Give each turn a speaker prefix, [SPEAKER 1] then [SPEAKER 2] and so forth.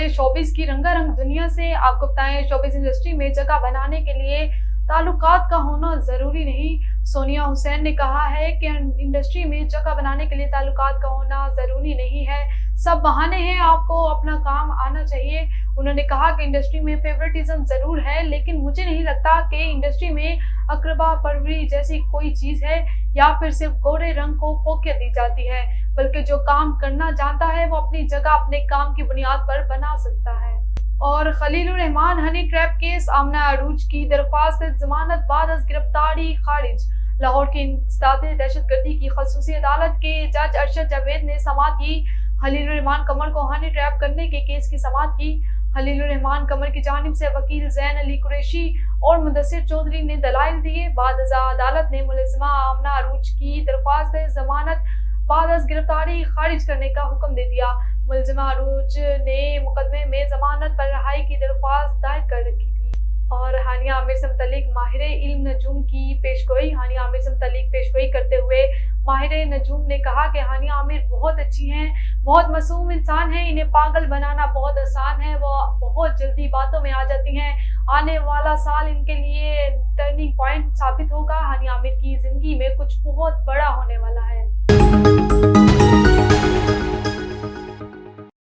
[SPEAKER 1] बढ़े शोबिस की रंगारंग दुनिया से। आपको बताएं, शोबिस इंडस्ट्री में जगह बनाने के लिए ताल्लुकात का होना ज़रूरी नहीं। सोनिया हुसैन ने कहा है कि इंडस्ट्री में जगह बनाने के लिए ताल्लुकात का होना ज़रूरी नहीं है, सब बहाने हैं, आपको अपना काम आना चाहिए। उन्होंने कहा कि इंडस्ट्री में फेवरेटिज्म ज़रूर है, लेकिन मुझे नहीं लगता कि इंडस्ट्री में अकरबा परवरी जैसी कोई चीज़ है या फिर सिर्फ गोरे रंग को फोकियत दी जाती है, बल्कि जो काम करना जानता है वो अपनी जगह अपने काम की बुनियाद पर बना सकता है। और Khalilur Rahman honey trap case, Amna Urooj की दरख्वास्त जमानत बाद अज गिरफ्तारी खारिज। लाहौर की इंसदादे दहशतगर्दी की खसूसी अदालत के जज अरशद जावेद ने समाअत की। खलीलुर रहमान कमर को हनी ट्रैप करने के केस की समाअत की। खलीलुर रहमान कमर की जानिब से वकील जैन अली कुरैशी और मुदस्सिर चौधरी ने दलाइल दिए। बाद अदालत ने मुलजिमा आमना अरूज की दरख्वास्त जमानत बाद अज गिरफ्तारी खारिज करने का हुक्म दे दिया। मुलजिमा अरूज ने मुकदमे में जमानत पर रिहाई की दरख्वास्त दायर कर रखी थी। और हानिया आमिर से मुतल्लिक माहिर इल्म नजूम की पेशगोई। हानिया आमिर से मुतल्लिक पेशगोई करते हुए माहिर नजूम ने कहा कि हानिया आमिर बहुत अच्छी हैं, बहुत मासूम इंसान हैं, इन्हें पागल बनाना बहुत आसान है, वो बहुत जल्दी बातों में आ जाती हैं। आने वाला साल इनके लिए टर्निंग पॉइंट साबित होगा। हानिया आमिर की जिंदगी में कुछ बहुत बड़ा होने वाला है।